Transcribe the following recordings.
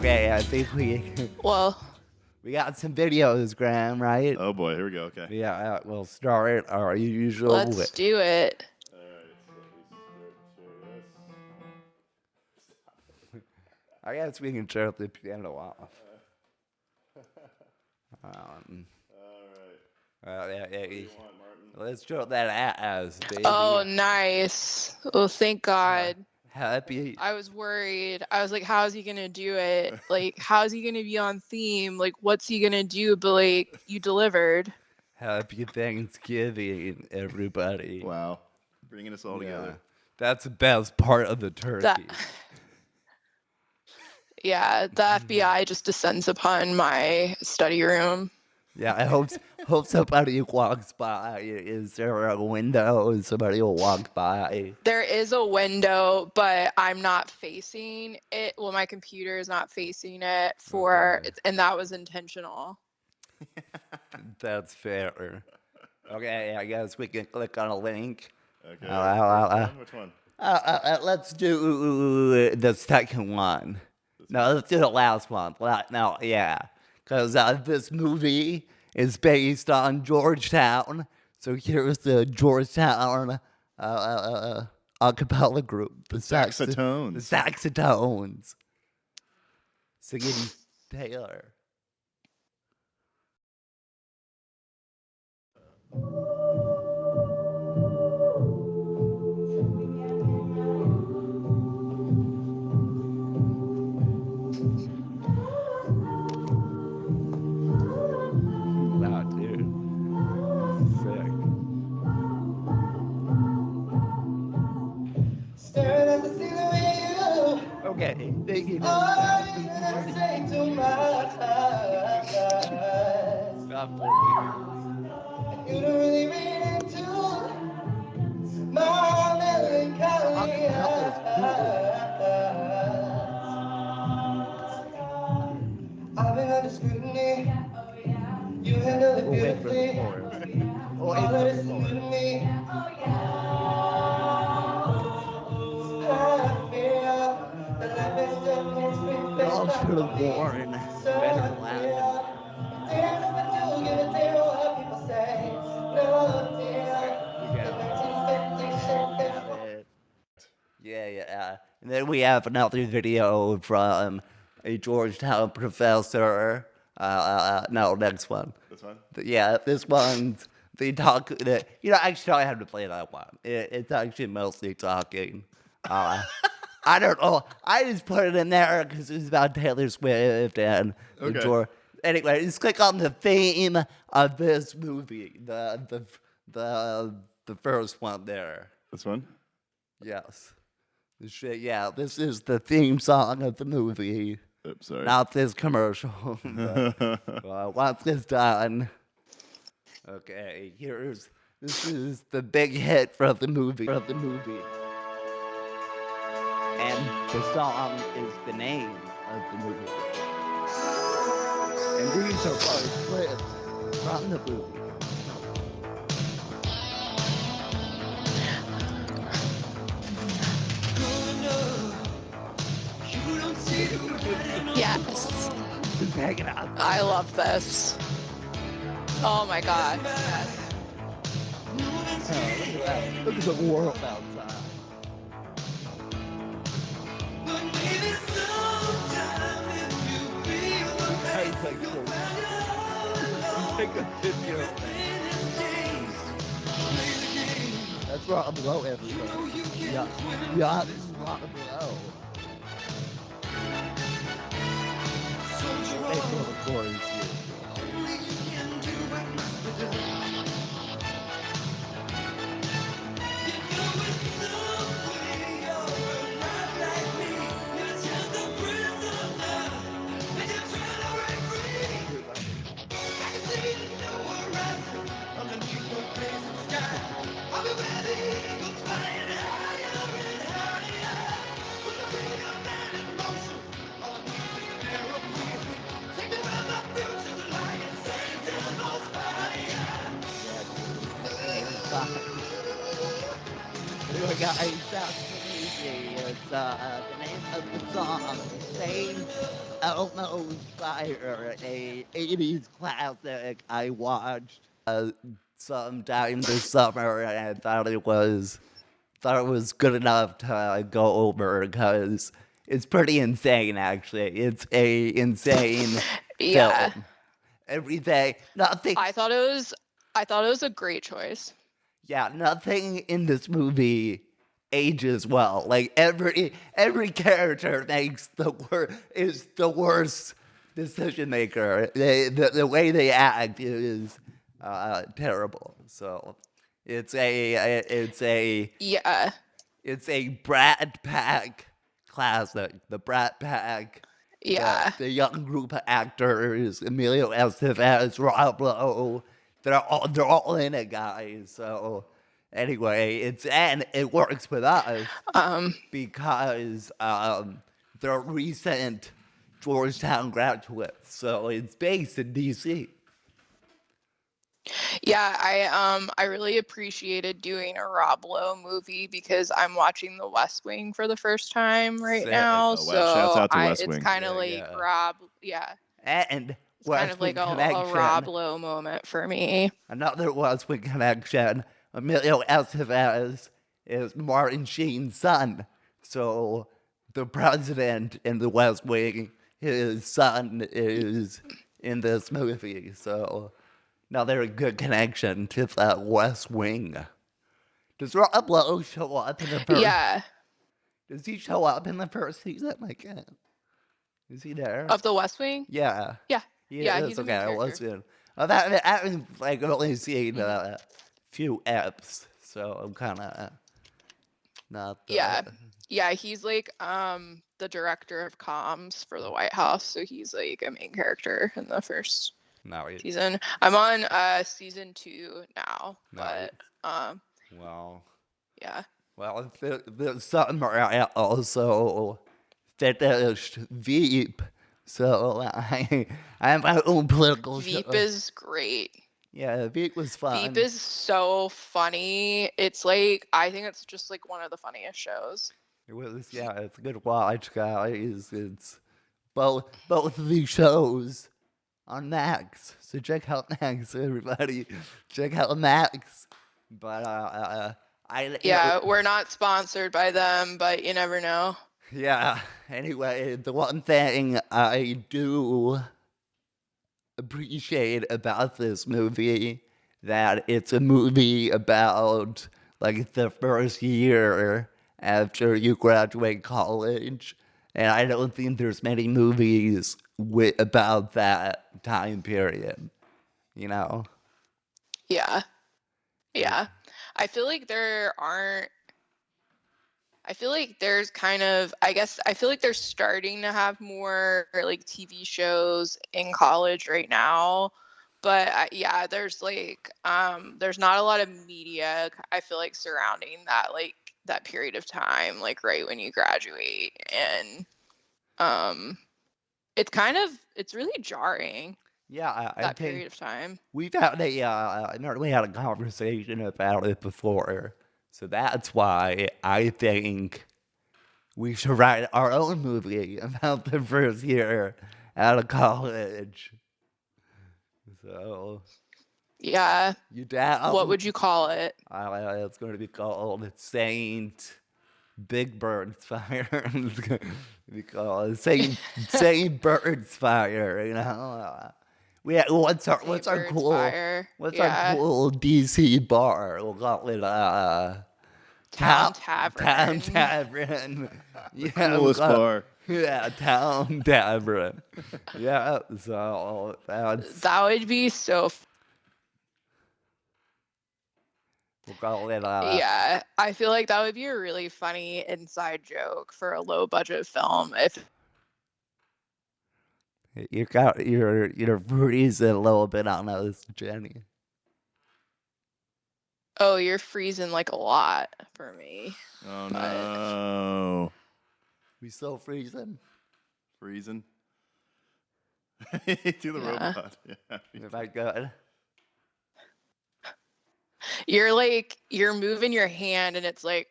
Okay, I think Well, we got some videos, Graham, right? Oh boy, here we go. Okay. Yeah, we'll start our usual way. let's do it. All right. So let me share this. I guess we can turn the piano off. All right. Yeah, What do you want, Martin? let's show that as, baby. Oh, nice. Well, thank God. Happy. I was worried. I was like, how's he gonna do it? Like, how's he gonna be on theme? Like, what's he gonna do? But like, you delivered. Happy Thanksgiving, everybody. Wow, bringing us all together. That's the best part of the turkey. Yeah, the FBI just descends upon my study room. Yeah, I hope somebody walks by. Is there a window? Somebody will walk by. There is a window, but I'm not facing it. Well, my computer is not facing it and that was intentional. That's fair. Okay, I guess we can click on a link. Okay. Which one? Let's do the second one. No, let's do the last one. No, yeah. Because this movie is based on Georgetown. So here's the Georgetown a cappella group. The Saxotones. The Saxotones. Singing Taylor. Wow, dude. Sick. Staring at the scenery, Okay, thinking never say too much. Stop playing. You don't really read into my melancholy. I've been under scrutiny. You handle it beautifully. All there is to me. I feel that life is still can't speak best. Y'all should have worn better lavender. Damn if I do give a damn what people say. No, dear. Yeah. And then we have another video from a Georgetown professor. No, next one. This one? Yeah, this one's they talk. Actually, I have to play that one. It's actually mostly talking. I don't know. I just put it in there because it's about Taylor Swift and Okay. Anyway, just click on the theme of this movie. The first one there. This one? Yes. This is the theme song of the movie. Oops, sorry. Not this commercial. Once it's done. Okay, this is the big hit from the movie. And the song is the name of the movie. And these are both clips from the movie. Yes. Just hanging out. I love this. Oh my God. Oh, look at that. Look at the world outside. Guys, like, take a video. That's Rob Lowe, everybody. Yeah, this is Rob Lowe. They know the chorus here. Anyway, guys, that's movie is the name of the song Sage Elmo's Fire, a 80s classic I watched sometime this summer, and I thought it was good enough to go over because it's pretty insane. Actually, it's a insane Yeah. film. Everything, nothing. I thought it was a great choice. Yeah, nothing in this movie ages well. Like every character makes is the worst decision maker. The way they act is terrible. So Yeah. it's a Brat Pack classic. The Brat Pack. Yeah. The young group of actors, Emilio Estevez, Rob Lowe, they're all in it, guys. So anyway, it works with us because they're recent Georgetown graduates. So it's based in DC. Yeah, I really appreciated doing a Rob Lowe movie because I'm watching The West Wing for the first time right Sick. now. Oh, wow. Shouts So out to West it's Wing. kind of Yeah, like yeah. Rob, yeah. And It's kind West of like Wing a Connection. Rob Lowe moment for me. Another West Wing connection. Emilio Estevez is Martin Sheen's son. So the president in the West Wing, his son is in this movie. So another good connection to the West Wing. Does Rob Lowe show up in the first? Yeah. Does he show up in the first season? Like, is he there? Of The West Wing? Yeah. Yeah. Yeah, he's a okay. main I character. wasn't. I haven't like only seen a few eps, so I'm kind of not. Yeah, he's like the director of comms for the White House, so he's like a main character in the first season. I'm on season 2 now, but well, yeah. Well, the summer I also finished Veep, so I have my own political show. Veep is great. Yeah, Veep was fun. Veep is so funny. It's like, I think it's just like one of the funniest shows. It was, yeah, it's a good watch, guys. It's both of these shows on Max, so check out Max, everybody. Check out Max. But we're not sponsored by them, but you never know. Yeah. Anyway, the one thing I do appreciate about this movie that it's a movie about like the first year after you graduate college, and I don't think there's many movies about that time period, you know? Yeah. I feel like there's kind of, I feel like they're starting to have more like TV shows in college right now. But there's like, there's not a lot of media, I feel like, surrounding that, like that period of time, like right when you graduate. And it's really jarring. Yeah, I that think period of time. We've had a conversation about it before, so that's why I think we should write our own movie about the first year out of college. So, yeah, you down? What would you call it? It's going to be called Saint Big Bird's Fire. It's going to be called Saint Bird's Fire. You know. What's our cool DC bar? We'll call it Town Tavern. Town Tavern. Yeah, Coolest bar. Yeah, Town Tavern. Yeah, so that would be so. We'll call it. Yeah, I feel like that would be a really funny inside joke for a low budget film. If you're freezing a little bit on us, Jenny. Oh, you're freezing like a lot for me. Oh no. We still freezing? Freezing. To the robot. Yeah. If I could. You're moving your hand and it's like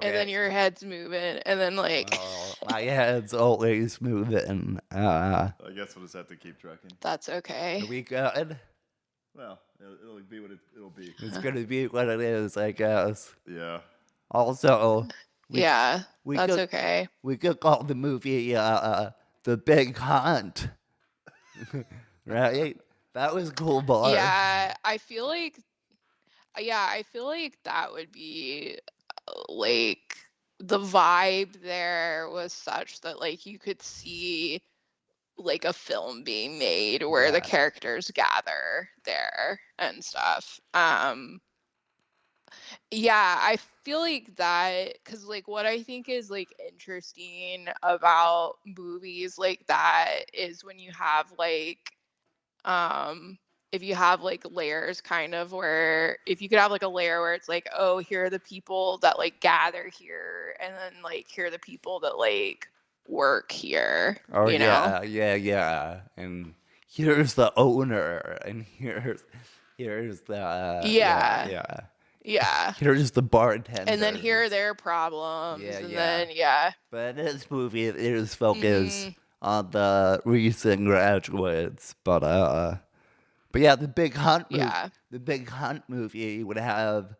and then your head's moving, and then like Well, my head's always moving. I guess we'll just have to keep trucking. that's Are okay. we good? Well, it'll be what it'll be. It's gonna be what it is, I guess. Yeah. Also, Yeah, we that's could okay. we could call the movie The Big Hunt. Right? That was a cool bar. Yeah, I feel like that would be like the vibe there was such that like you could see like a film being made where the Yeah. characters gather there and stuff. Yeah, I feel like that because like what I think is like interesting about movies like that is when you have like if you have like layers kind of where if you could have like a layer where it's like, oh, here are the people that like gather here, and then like here are the people that like work here, Oh you know? yeah. And here's the owner, and here's the Yeah. Yeah. Here's the bartender. And then here are their problems. Yeah, and yeah. then yeah. But in this movie, it is focused on the recent graduates. But yeah, the Big Hunt movie. Yeah. The Big Hunt movie would have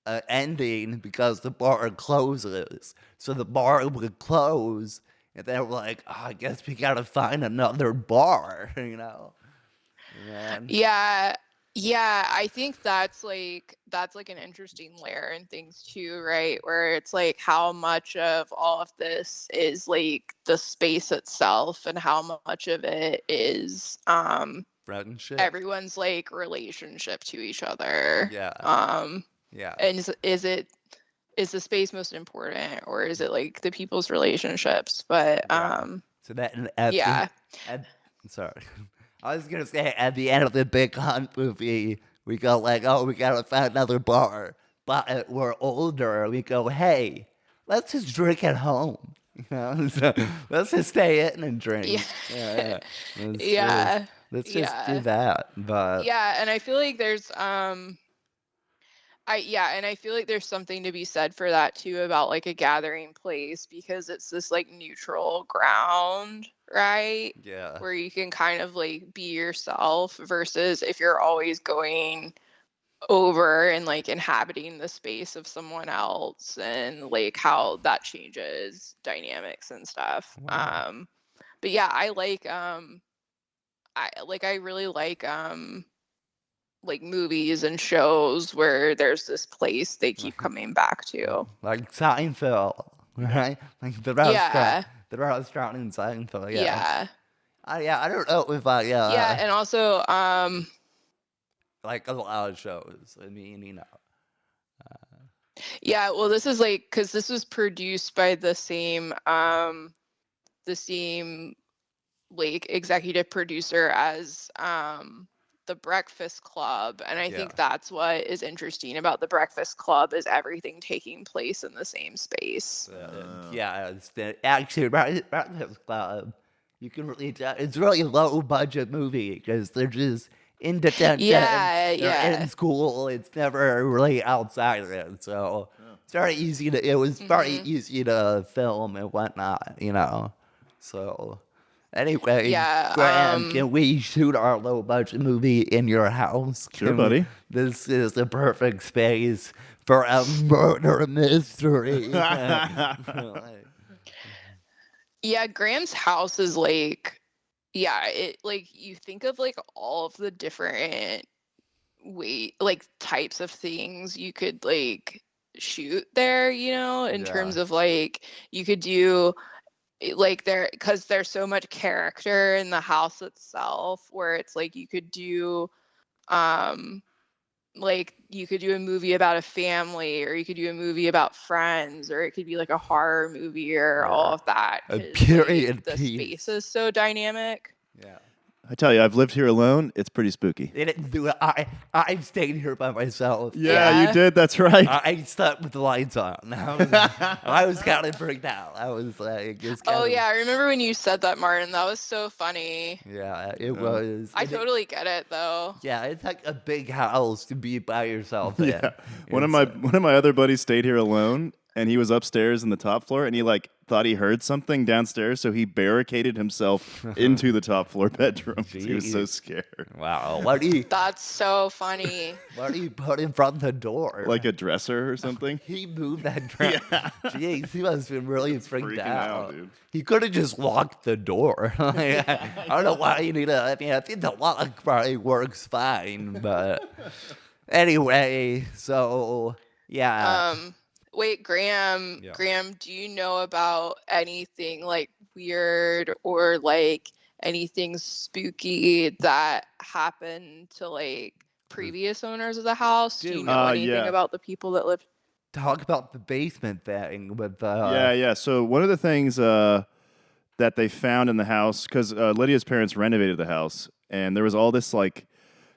an ending because the bar closes. So the bar would close, and they were like, oh, I guess we gotta find another bar, you know? And Yeah, I think that's like an interesting layer in things too, right? Where it's like how much of all of this is like the space itself and how much of it is friendship. everyone's like relationship to each other. Yeah. Yeah. And is the space most important, or is it like the people's relationships? But Yeah. So that yeah. Sorry. I was gonna say at the end of the Big Hunt movie, we go like, oh, we gotta find another bar. But we're older. We go, hey, let's just drink at home. You know, so let's just stay in and drink. Yeah. Yeah. Let's just do that. But yeah, and I feel like there's I feel like there's something to be said for that too about like a gathering place because it's this like neutral ground, right? yeah. Where you can kind of like be yourself versus if you're always going over and like inhabiting the space of someone else and like how that changes dynamics and stuff. Wow. But yeah, I really like movies and shows where there's this place they keep coming back to. Like Seinfeld, right? Like the restaurant in Seinfeld. Yeah. I don't know if I yeah, and also like a lot of shows. I mean, you know. yeah, well, this is like because this was produced by the same like executive producer as The Breakfast Club, and I think that's what is interesting about The Breakfast Club is everything taking place in the same space. Yeah, actually Breakfast Club. You can really tell it's really a low budget movie because they're just in detention. They're in school. It's never really outside of it, so it's very easy to. It was very easy to film and whatnot, you know. So. Anyway, Graham, can we shoot our low budget movie in your house? Sure, buddy. This is the perfect space for a murder mystery. Yeah, Graham's house is like, it like you think of like all of the different like types of things you could like shoot there, you know, in terms of like you could do like there because there's so much character in the house itself where it's like you could do like you could do a movie about a family or you could do a movie about friends or it could be like a horror movie or all of that. A period the piece. space is so dynamic. Yeah. I tell you, I've lived here alone. It's pretty spooky. They didn't do it. I've stayed here by myself. Yeah, you did. That's right. I slept with the lights on. I was kind of freaked out. I was like, I remember when you said that, Martin. That was so funny. Yeah, it was. I totally get it though. Yeah, it's like a big house to be by yourself in. Yeah. One of my other buddies stayed here alone, and he was upstairs in the top floor, and he like thought he heard something downstairs, so he barricaded himself into the top floor bedroom. He was so scared. Wow. That's so funny. What do you put in front of the door? Like a dresser or something. He moved that dress. Yeah. Jeez, he must have been really freaked Freaking out. out, dude. He could have just locked the door. I don't know why you need to. I mean, I think the lock probably works fine, but anyway, so yeah. Wait, Graham. Yeah. Graham, do you know about anything like weird or like anything spooky that happened to like previous owners of the house? Do you Dude. know anything Yeah. about the people that lived? Talk about the basement thing with Yeah. So one of the things that they found in the house, because Lydia's parents renovated the house, and there was all this like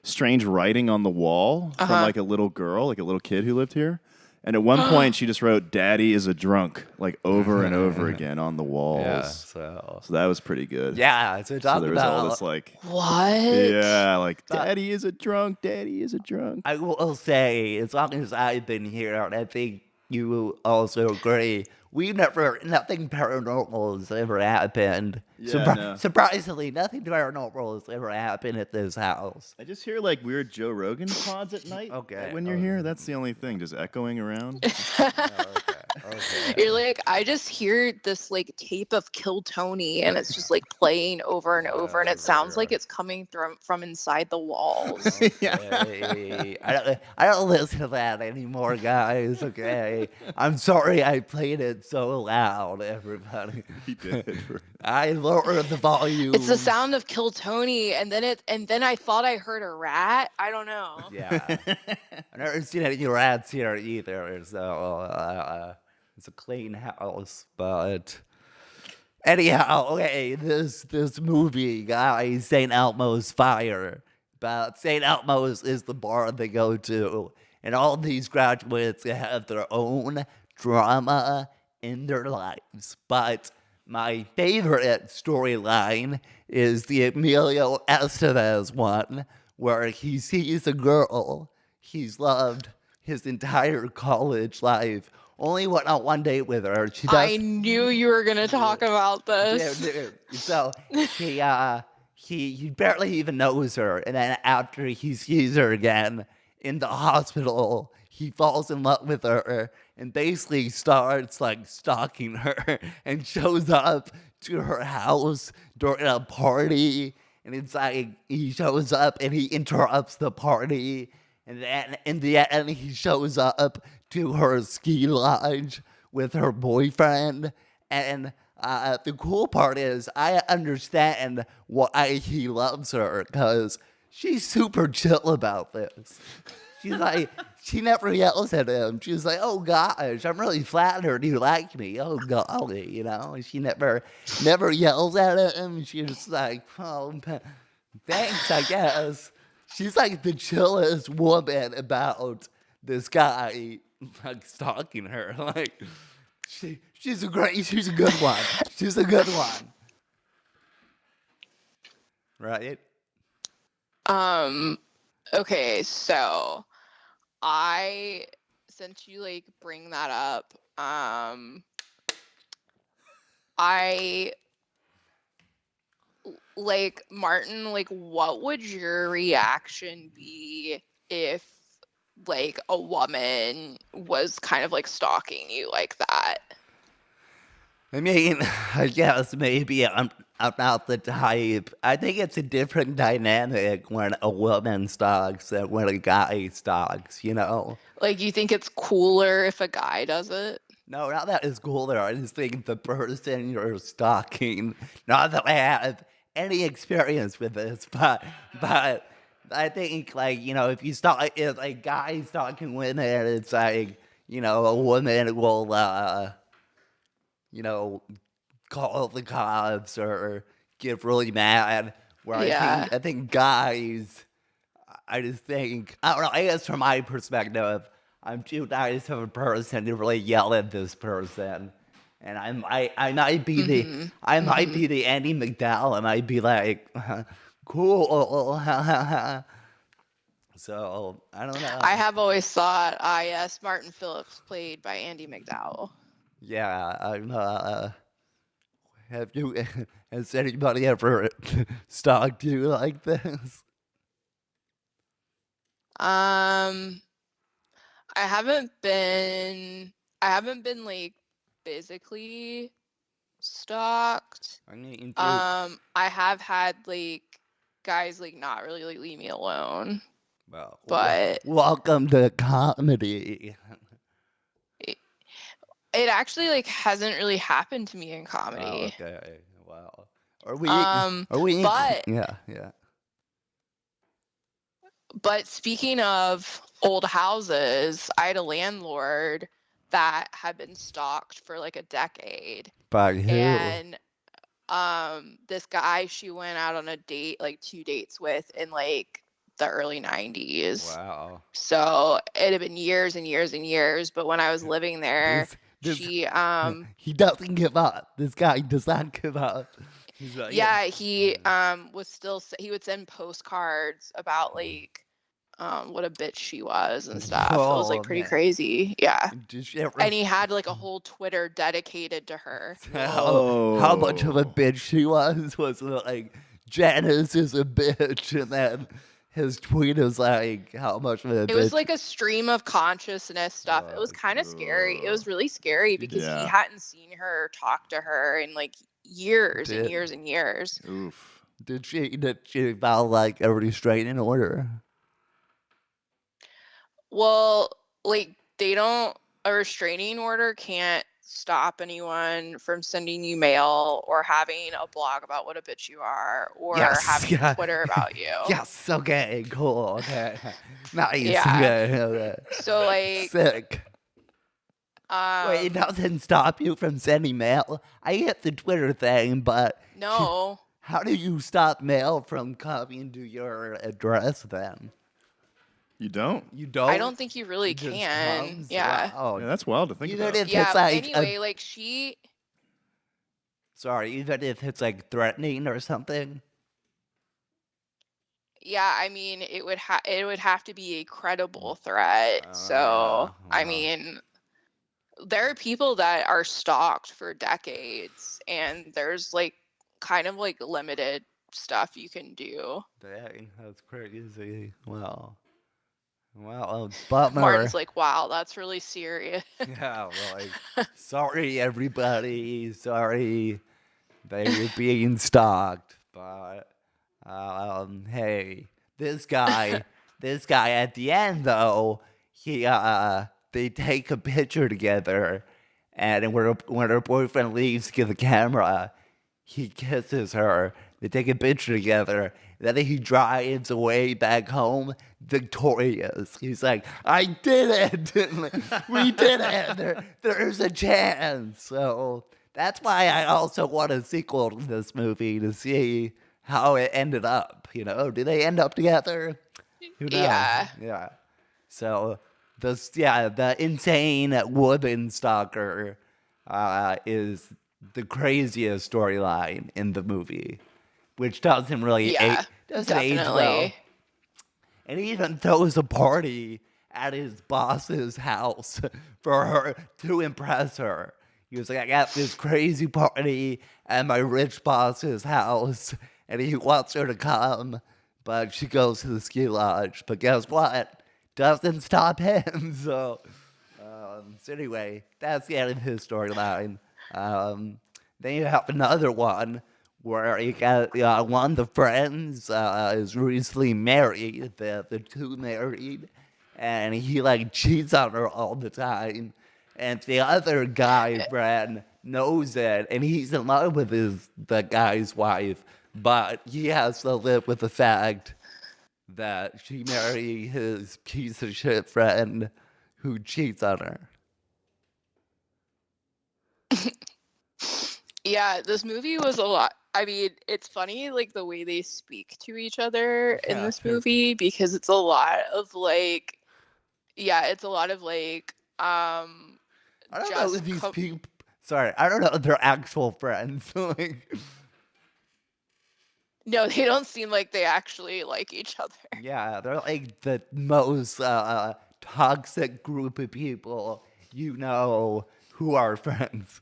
strange writing on the wall from like a little girl, like a little kid who lived here. And at one point, she just wrote "Daddy is a drunk" like over and over again on the walls. Yeah, so that was pretty good. yeah. So talk So there was about all this like, What? yeah, like "Daddy is a drunk, Daddy is a drunk." I will say, as long as I've been here, and I think you will also agree, nothing paranormal has ever happened. Yeah, no. Surprisingly, nothing paranormal has ever happened at this house. I just hear like weird Joe Rogan pods at night. Okay, When you're here, that's the only thing, just echoing around. Okay. You're like, I just hear this like tape of Kill Tony, and it's just like playing over and over, and it sounds like it's coming from inside the walls. Okay. I don't listen to that anymore, guys. Okay. I'm sorry I played it so loud, everybody. He did. I lowered the volume. It's the sound of Kill Tony, and then I thought I heard a rat. I don't know. Yeah. I've never seen any rats here either, so it's a clean house. But anyhow, okay, this movie, guys, St. Elmo's Fire. But St. Elmo's is the bar they go to, and all these graduates have their own drama in their lives. But my favorite storyline is the Emilio Estevez one, where he sees a girl he's loved his entire college life. Only went on one date with her. She does. I knew you were gonna talk about this. Dude. So he barely even knows her, and then after he sees her again in the hospital, he falls in love with her and basically starts like stalking her and shows up to her house during a party. And it's like he shows up and he interrupts the party. And then in the end, he shows up to her ski lodge with her boyfriend. And the cool part is I understand why he loves her, because she's super chill about this. She's like, she never yells at him. She's like, oh gosh, I'm really flattered you like me. Oh golly, you know. She never yells at him. She's just like, oh, thanks, I guess. She's like the chillest woman about this guy like stalking her. Like she's a good one. She's a good one. Right? Okay, so since you like bring that up, I like, Martin, like, what would your reaction be if like a woman was kind of like stalking you like that? I mean, I guess maybe I'm not the type. I think it's a different dynamic when a woman stalks than when a guy stalks, you know? Like, you think it's cooler if a guy does it? No, not that it's cooler. I just think the person you're stalking, not that I have any experience with this, but I think, like, you know, if like guys stalking women, it's like, you know, a woman will, you know, call the cops or get really mad. Where Yeah. I think guys, I just think, I don't know, I guess from my perspective, I'm too nice of a person to really yell at this person. And I might be the Andy McDowell. I might be like, cool. So I don't know. I have always thought, yes, Martin Phillips played by Andy McDowell. Yeah, I'm. Have you? Has anybody ever stalked you like this? I haven't been like physically stalked. I mean, I have had like guys like not really like leave me alone, well, but welcome to comedy. it actually like hasn't really happened to me in Oh, comedy. okay. Wow. Are we? But Yeah. But speaking of old houses, I had a landlord that had been stalked for like a decade. By who? And this guy she went out on a date, like 2 dates with in like the early 90s. Wow. So it had been years and years and years, but when I was living there, she he doesn't give up. This guy does not give up. He's like, yeah, he was still he would send postcards about like what a bitch she was and stuff. It was like pretty crazy. Yeah. Did she ever And he had like a whole Twitter dedicated to her. how much of a bitch she was it like Janice is a bitch, and then his tweet is like how much of a bitch. It was like a stream of consciousness stuff. It was kind of scary. It was really scary because he hadn't seen her or talked to her in like years and years and years. Oof. Did she file like a restraining order? Well, like a restraining order can't stop anyone from sending you mail or having a blog about what a bitch you are or having Twitter about you. Yes, okay, cool, okay. Nice. Yeah. Okay. So like sick. Wait, it doesn't stop you from sending mail? I get the Twitter thing, but no. How do you stop mail from coming to your address then? You don't? You don't? I don't think you really can. Comes? Yeah. Wow. Yeah, that's wild to think about. If yeah. it's like anyway, like she. Sorry, even if it's like threatening or something. Yeah, I mean, it would have to be a credible threat. So, I mean, there are people that are stalked for decades, and there's like kind of like limited stuff you can do. Dang, that's crazy. Wow. Well, bummer. Martin's like, wow, that's really serious. Yeah, like, sorry everybody, sorry that you're being stalked, but hey, this guy at the end though, they take a picture together, and when her boyfriend leaves to get the camera, he kisses her. They take a picture together. Then he drives away back home victorious. He's like, I did it. We did it. There's a chance. So that's why I also want a sequel to this movie to see how it ended up. You know, do they end up together? Who knows? Yeah. So the insane woman stalker is the craziest storyline in the movie, which doesn't really age well. And he even throws a party at his boss's house for her to impress her. He was like, I got this crazy party at my rich boss's house, and he wants her to come, but she goes to the ski lodge. But guess what? Doesn't stop him. So anyway, that's the end of his storyline. Then you have another one where you got one of the friends is recently married, the two married, and he like cheats on her all the time. And the other guy friend knows it, and he's in love with the guy's wife, but he has to live with the fact that she married his piece of shit friend who cheats on her. Yeah, this movie was a lot. I mean, it's funny, like, the way they speak to each other in this movie, because it's a lot of, like, it's a lot of, like, I don't know if these people... Sorry, I don't know if they're actual friends. Like... No, they don't seem like they actually like each other. Yeah, they're like the most toxic group of people who are friends.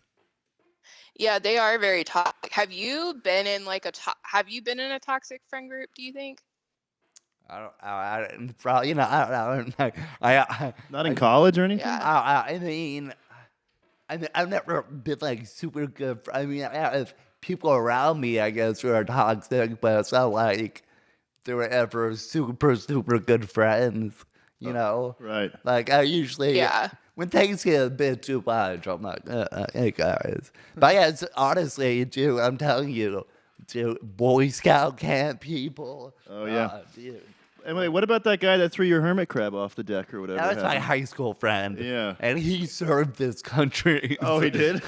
Yeah, they are very toxic. Have you been in like have you been in a toxic friend group, do you think? Probably, I don't know. Not in college or anything? Yeah. I mean, I've never been like super good. I mean, I have people around me, I guess, who are toxic, but it's not like they were ever super, super good friends, Right. Like, I usually, Yeah. when things get a bit too much, I'm like, hey guys. But yeah, honestly, dude, I'm telling you, dude, Boy Scout camp people. Oh, yeah. Dude. And wait, what about that guy that threw your hermit crab off the deck or whatever? That was my happened? high school friend. Yeah. And he served this country. Oh, he did?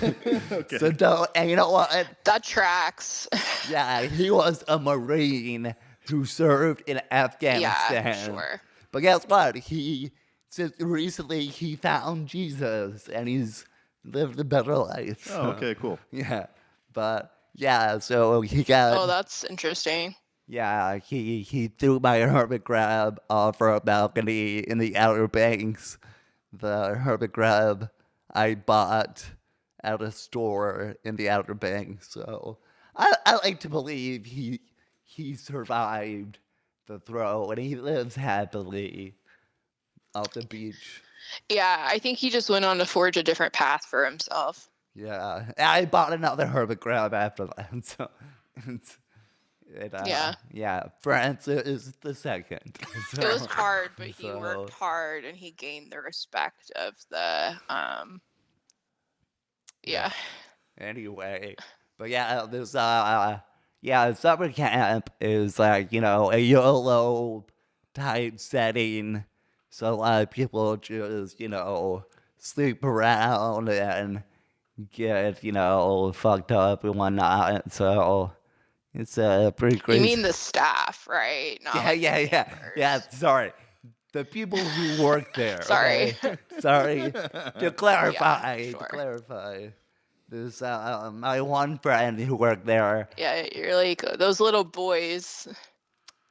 Okay. So don't, and you know what? That tracks. Yeah, he was a Marine who served in Afghanistan. Yeah, sure. But guess what? Since recently he found Jesus and he's lived a better life. Oh, okay, cool. Yeah. But yeah, so he got Oh, that's interesting. yeah, he threw my hermit crab off our balcony in the Outer Banks. The hermit crab I bought at a store in the Outer Banks. So I like to believe he survived the throw and he lives happily off the beach. Yeah, I think he just went on to forge a different path for himself. Yeah, I bought another hermit crab after that. So yeah, Francis is the second. So, It was hard, but he so- worked hard and he gained the respect of the yeah. Anyway, but yeah, this summer camp is like a YOLO type setting, so a lot of people just sleep around and get fucked up and whatnot. So it's pretty crazy. You mean the staff, right? Not like the campers. Yeah. Sorry, the people who work there. Sorry. Okay? Sorry. To clarify, Yeah, sure. to clarify. There's my one friend who worked there. Yeah, you're like those little boys.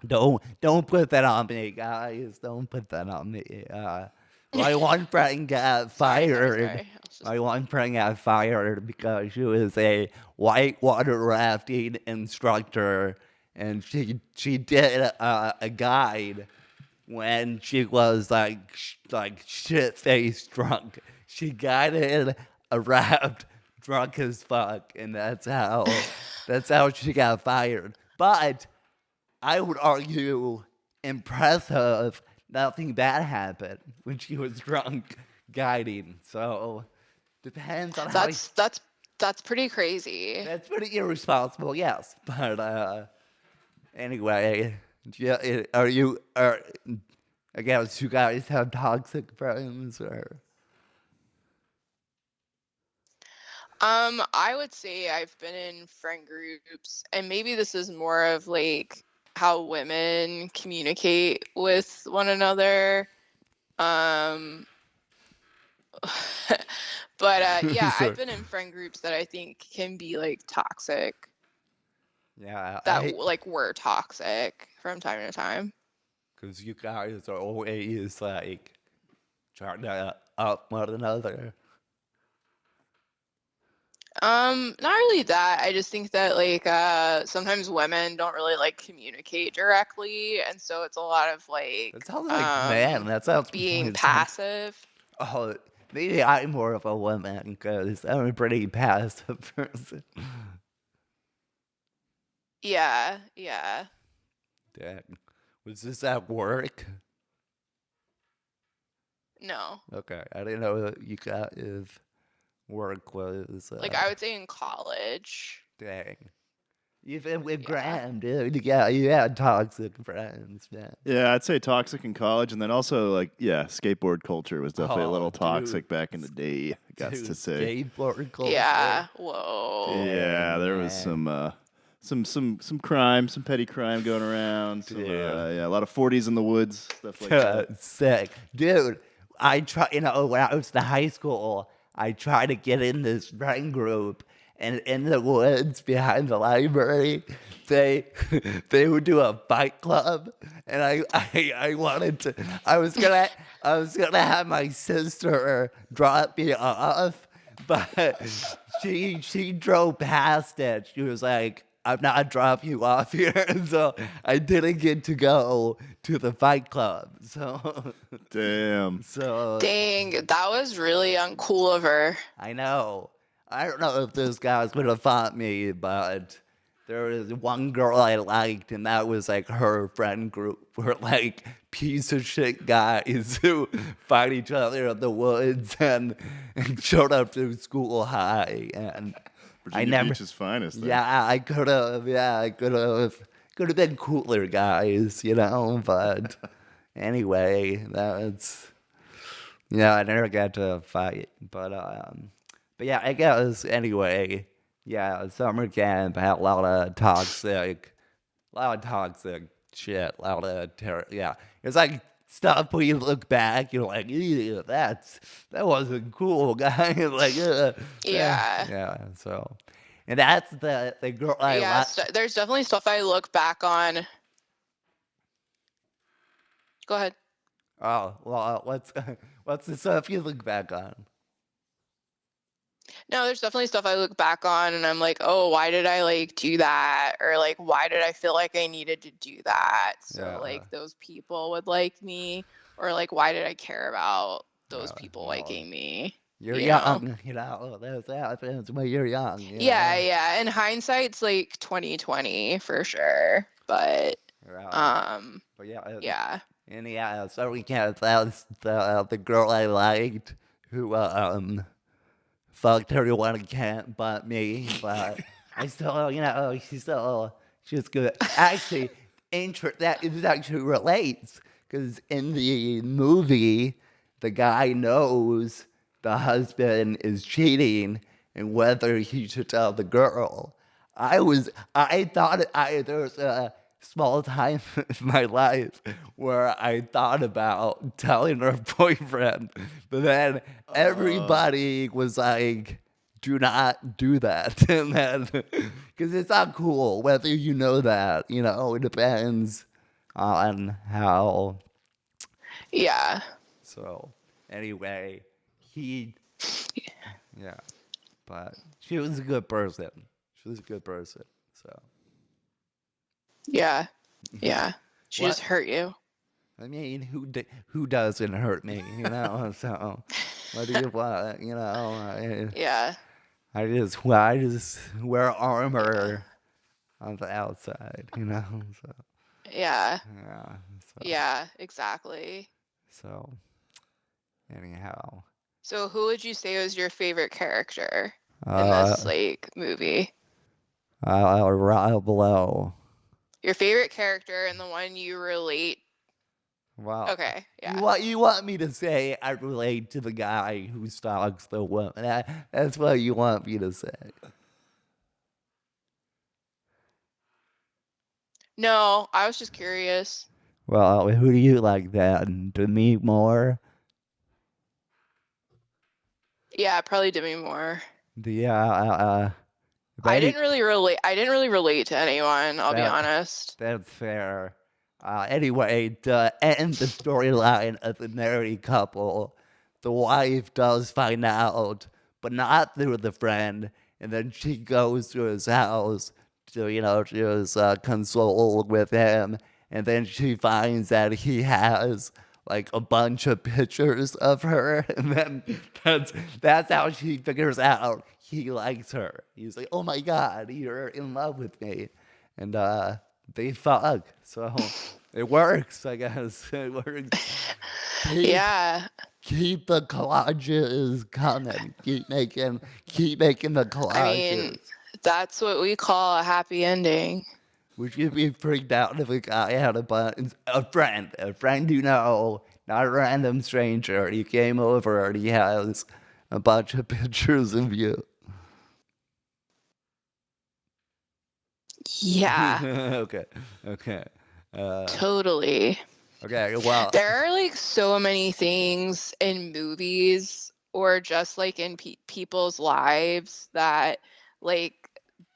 Don't put that on me, guys. Don't put that on me. My one friend got fired. Sorry. I was just- My one friend got fired because she was a whitewater rafting instructor, and she did a guide when she was like shit faced drunk. She guided a raft drunk as fuck, and that's how she got fired. But I would argue impressive. Nothing bad happened when she was drunk guiding. So depends on how. That's pretty crazy. That's pretty irresponsible, yes. But anyway, yeah. I guess you guys have toxic friends, or I would say I've been in friend groups, and maybe this is more of like how women communicate with one another. But yeah, Sorry. I've been in friend groups that I think can be like toxic. yeah, That like were toxic from time to time. because you guys are always like trying to up one another. Not really that. I just think that like sometimes women don't really like communicate directly, and so it's a lot of like That sounds like man. That sounds being it sounds- passive. Oh, maybe I'm more of a woman because I'm a pretty passive person. Yeah. Dang. Was this at work? No. Okay, I didn't know that you got if work was. Like I would say in college. Dang. Even with Yeah. Graham, dude, you had toxic friends, man. Yeah, I'd say toxic in college, and then also like skateboard culture was definitely a Oh, little dude. toxic back in the day. I got Dude, to say. skateboard culture. Yeah. Whoa. Yeah, there was some crime, some petty crime going around. Some, Yeah. a lot of 40s in the woods, stuff like that. Sick, dude. I try, when I was in high school, I tried to get in this friend group, and in the woods behind the library, they they would do a fight club, and I wanted to. I was gonna have my sister drop me off, but she drove past it. She was like, "I'm not dropping you off here," so I didn't get to go to the fight club. So Damn. Dang, that was really uncool of her. I know. I don't know if those guys would have fought me, but there was one girl I liked, and that was like her friend group were like piece of shit guys who fight each other in the woods and showed up to school high. And Virginia Beach's finest. There. yeah, I could have, could have been cooler guys, you know. But anyway, that's. I never got to fight, but yeah, I guess anyway, yeah, summer camp had a lot of toxic shit, a lot of yeah. It's like stuff when you look back, you're like, ew, that wasn't cool, guy. Like, yeah. So, and that's the girl I Yeah, like. there's definitely stuff I look back on. Go ahead. Oh, well, what's the stuff you look back on? No, there's definitely stuff I look back on and I'm like, oh, why did I like do that? Or like, why did I feel like I needed to do that? So like those people would like me, or like, why did I care about those people liking me? You're young, you know. That's when you're young. Yeah. In hindsight, it's like 2020 for sure, but yeah. And yeah, so we can't. That's the girl I liked who fucked everyone in camp but me. But I still, she's good. Actually, that it actually relates because in the movie, the guy knows the husband is cheating and whether he should tell the girl. I thought there was a small time in my life where I thought about telling her boyfriend, but then everybody was like, "Do not do that," and then because it's not cool whether you know that. It depends on how. Yeah. So anyway, but she was a good person. So. Yeah. She just hurt you. I mean, who doesn't hurt me, So, what do you want, Yeah. I just wear armor on the outside, So, Yeah. So, Yeah, exactly. So, anyhow. So, who would you say was your favorite character in this movie? Rob Lowe. Your favorite character and the one you relate. Wow. Okay. Yeah. You want me to say I relate to the guy who stalks the woman? That's what you want me to say. No, I was just curious. Well, who do you like then? Demi Moore? Yeah, probably Demi Moore. Yeah. I didn't really relate to anyone, I'll be honest. That's fair. Anyway, to end the storyline of the married couple, the wife does find out, but not through the friend, and then she goes to his house to, just console with him, and then she finds that he has like a bunch of pictures of her, and then that's how she figures out he likes her. He's like, "Oh my God, you're in love with me," and they fuck. So it works, I guess. It works. Keep the collages coming. Keep making the collages. I mean, that's what we call a happy ending. Would you be freaked out if a guy had a friend you know, not a random stranger? He came over and he has a bunch of pictures of you. Yeah. Okay. Totally. Okay, well. There are like so many things in movies or just like in people's lives that like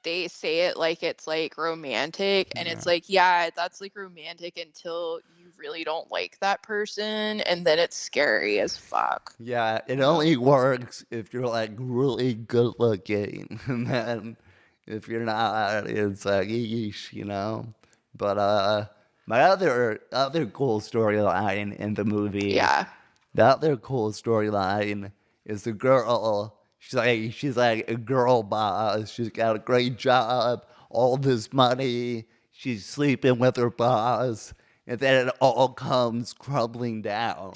they say it like it's like romantic, and it's like, yeah, that's like romantic until you really don't like that person, and then it's scary as fuck. Yeah, it only works if you're like really good looking, and then if you're not, it's like yeesh, you know. But my other cool storyline in the movie, Yeah. the other cool storyline is the girl. She's like a girl boss. She's got a great job, all this money. She's sleeping with her boss, and then it all comes crumbling down.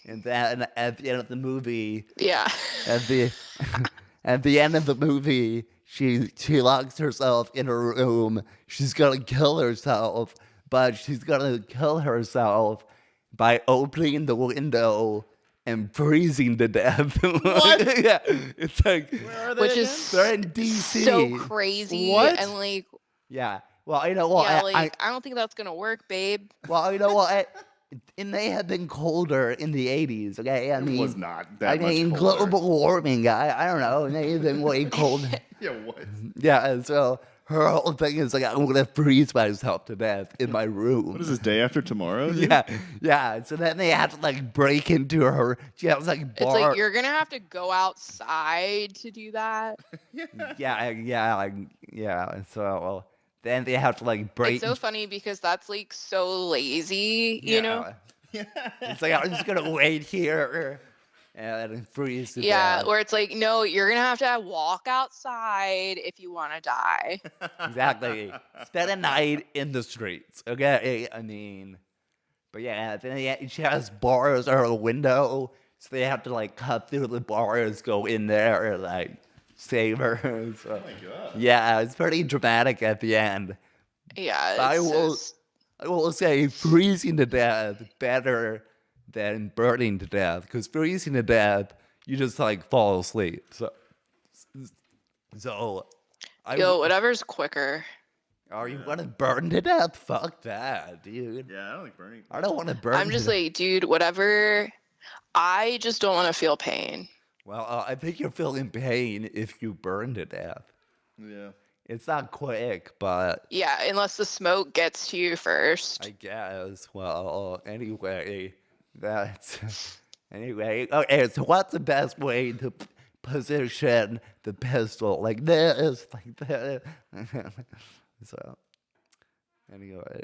And then at the end of the movie, Yeah. at the at the end of the movie, she locks herself in her room. She's gonna kill herself, but she's gonna kill herself by opening the window and freezing to death. What? Yeah, it's like Where are they Which again? is they're in DC. so crazy. What? And like, Yeah. Well, you know what? yeah, like I don't think that's gonna work, babe. Well, you know what? It may have been colder in the 80s, okay? I mean, was not that much colder. global warming, I don't know. It may have been way cold. Yeah, what? Yeah, and so her whole thing is like, I'm going to freeze myself to death in my room. What is this, day after tomorrow? Dude? Yeah. So then they have to like break into her. She has like It's like you're gonna have to go outside to do that. Yeah. So then they have to like break. It's so funny because that's like so lazy, you know? It's like, I'm just going to wait here and freeze to Yeah, death. where it's like, no, you're gonna have to walk outside if you want to die. Exactly. Spend a night in the streets. Okay. I mean, but yeah, then she has bars or a window, so they have to like cut through the bars, go in there, and like save her. So, Oh my god. yeah, it's pretty dramatic at the end. Yeah, I it's will- just, I will say freezing to death better than burning to death, because freezing to death, you just like fall asleep. So yo, whatever's quicker. Are you gonna burn to death? Fuck that, dude. Yeah, I don't like burning. I don't want to burn. I'm just like, dude, whatever. I just don't want to feel pain. Well, I think you're feeling pain if you burn to death. Yeah. It's not quick, but Yeah, unless the smoke gets to you first. I guess. Well, anyway, anyway. Okay, so what's the best way to position the pistol? Like this, like that. So, anyway,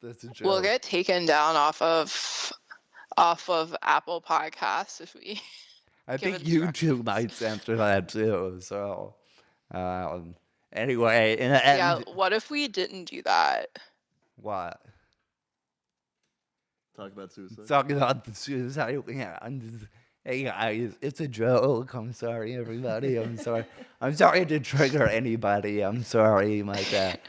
this is a joke. We'll get taken down off of Apple Podcasts if we. I give think YouTube instructions. might censor that too. So, anyway, in the end, Yeah, what if we didn't do that? what? Talk about suicide. Talking about the suicide. Yeah, hey guys, it's a joke. I'm sorry, everybody. I'm sorry. I'm sorry to trigger anybody. I'm sorry, my bad.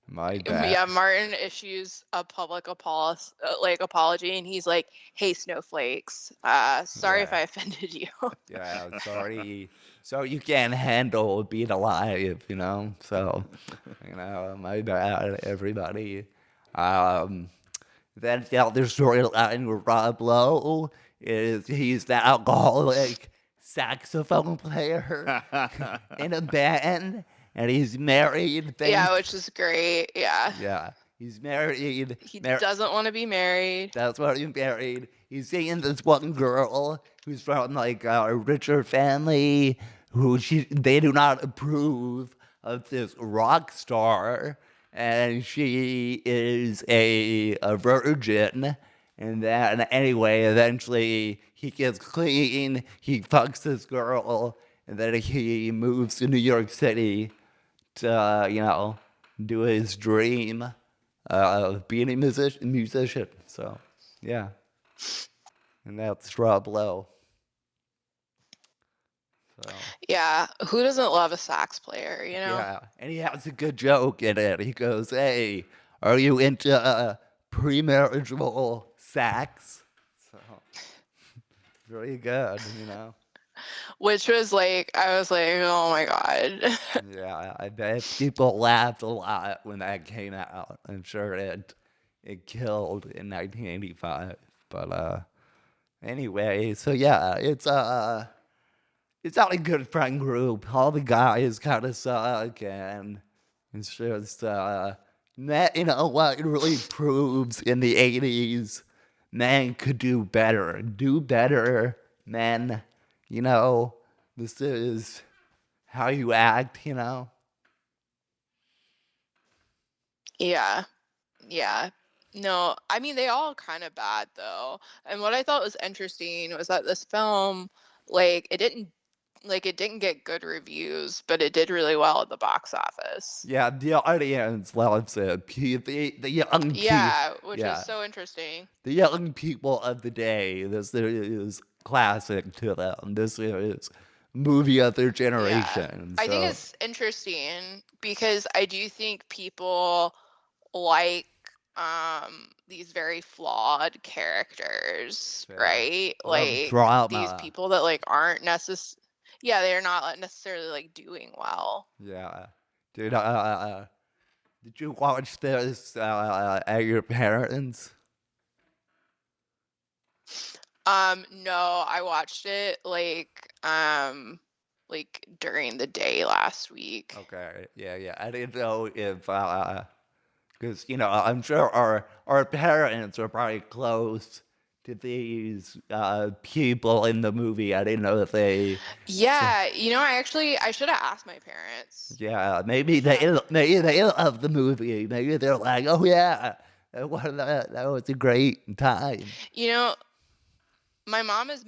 My bad. Yeah, Martin issues a public apology, and he's like, "Hey, snowflakes, sorry if Yeah. I offended you." Yeah, I'm sorry. So you can't handle being alive, you know? So, my bad, everybody. Then the other storyline with Rob Lowe is he's the alcoholic saxophone player in a band, and he's married. Yeah, which is great. Yeah, Yeah, he's married. he doesn't want to be married. That's why he's married. He's seeing this one girl who's from like a richer family who they do not approve of this rock star, and she is a virgin. And then anyway, eventually he gets clean. He fucks this girl, and then he moves to New York City to do his dream of being a musician. So, yeah. And that's Rob Lowe. So, Yeah, who doesn't love a sax player? You know. yeah. And he has a good joke in it. He goes, "Hey, are you into premarital sax?" So, very good, Which was like, I was like, oh my god. Yeah, I bet people laughed a lot when that came out. I'm sure it killed in 1985. But anyway, so yeah, it's not a good friend group. All the guys kind of suck, and it's just that, you know what, it really proves in the 80s men could do better. Do better, men. You know, this is how you act, you know? Yeah. Yeah. No, I mean they all kind of bad though. And what I thought was interesting was that this film, like it didn't get good reviews, but it did really well at the box office. Yeah, the audience loves it. The young people. Yeah, which Yeah. is so interesting. The young people of the day, this is classic to them. This is movie of their generation. I think so- it's interesting because I do think people like these very flawed characters, Fair. right? Love Like these drama. people that like aren't they're not necessarily like doing well. Yeah. Dude, did you watch this at your parents'? No, I watched it like during the day last week. Okay. Yeah. I didn't know if because you know I'm sure our parents are probably close to these people in the movie. I didn't know if they. Yeah, I should have asked my parents. Yeah, maybe they love the movie. Maybe they're like, oh yeah, that was a great time. You know, my mom has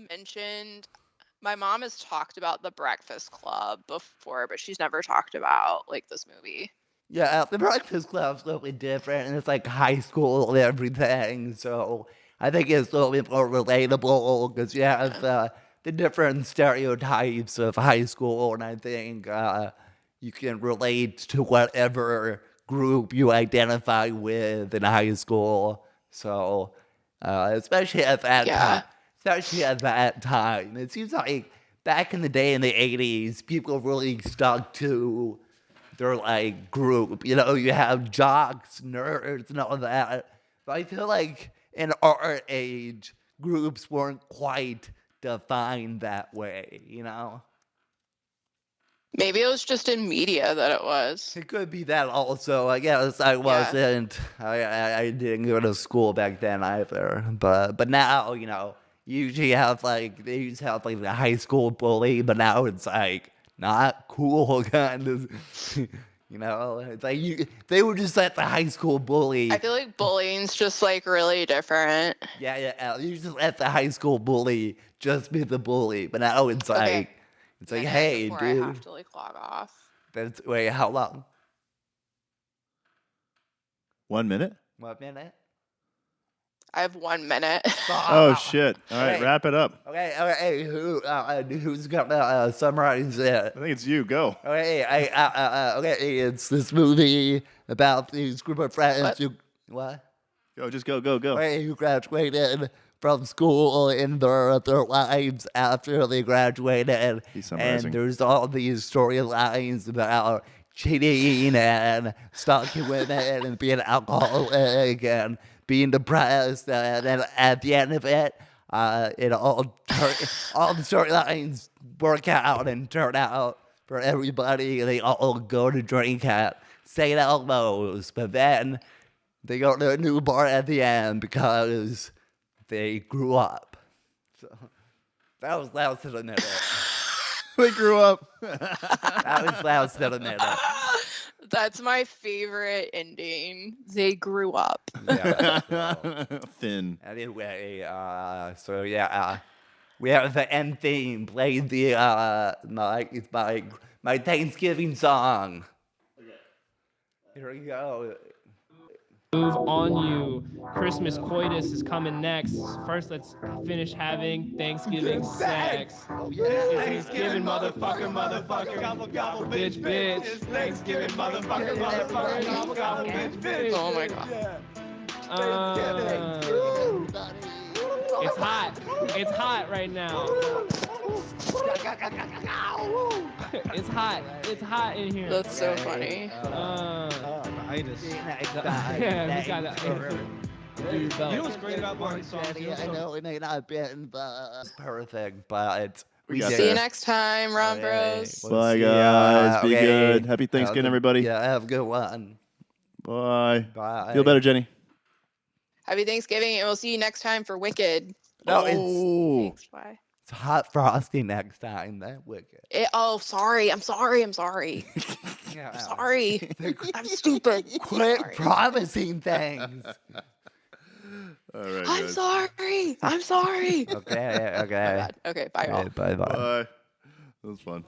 talked about The Breakfast Club before, but she's never talked about like this movie. Yeah, the Breakfast Club's a little bit different, and it's like high school and everything. So I think it's a little bit more relatable because you have the different stereotypes of high school, and I think you can relate to whatever group you identify with in high school. So especially at that time. Especially at that time. It seems like back in the day in the 80s, people really stuck to their like group. You know, you have jocks, nerds, and all that. But I feel like in our age, groups weren't quite defined that way, you know? Maybe it was just in media that it was. It could be that also. I guess I wasn't. I didn't go to school back then either. But now, you know, usually have like they used to have like the high school bully, but now it's like not cool kind of. You know, it's like they were just at the high school bully. I feel like bullying's just like really different. Yeah. You just let the high school bully just be the bully, but now it's like it's like, hey, before dude. I have to like log off. Wait, how long? 1 minute? 1 minute? I have 1 minute. Oh shit! All right, Okay. wrap it up. Okay. Who's gonna summarize it? I think it's you. Go. Okay, it's this movie about these group of friends What? who what? Just go. Okay, who graduated from school in their lives after they graduated, He's summarizing. and there's all these storylines about cheating and stalking women and being alcoholic and being depressed, and then at the end of it, all the storylines work out and turn out for everybody. They all go to drink at St. Elmo's, but then they go to a new bar at the end because they grew up. So that was last in a minute. They grew up. That was last in a minute. That's my favorite ending. They grew up. Yeah, so. Thin. Anyway, so yeah, we have the end theme. Play the my Thanksgiving song. Here we go. Move on you. Christmas coitus is coming next. First, let's finish having Thanksgiving sex. It's Thanksgiving, motherfucker. Gobble, gobble, bitch. It's Thanksgiving, motherfucker. Gobble, gobble, bitch. Oh my god. It's hot. It's hot right now. It's hot. It's hot in here. That's so funny. Yeah, he's got a You know what's great about Martin's songs? I know it may not have been perfect, but We got See you there. next time, Ron Bros. We'll Bye, see guys. Be okay. good. Happy Thanksgiving, everybody. Yeah, have a good one. Bye. Bye. Feel better, Jenny. Happy Thanksgiving, and we'll see you next time for Wicked. No, Thanks, bye. it's hot frosty next time. That wicked. Sorry. I'm sorry. I'm sorry. Yeah. I'm sorry. I'm stupid. Quit Sorry. promising things. All right, I'm guys. sorry. I'm sorry. Okay. My bad. Okay, bye, y'all. Bye. Bye. That was fun.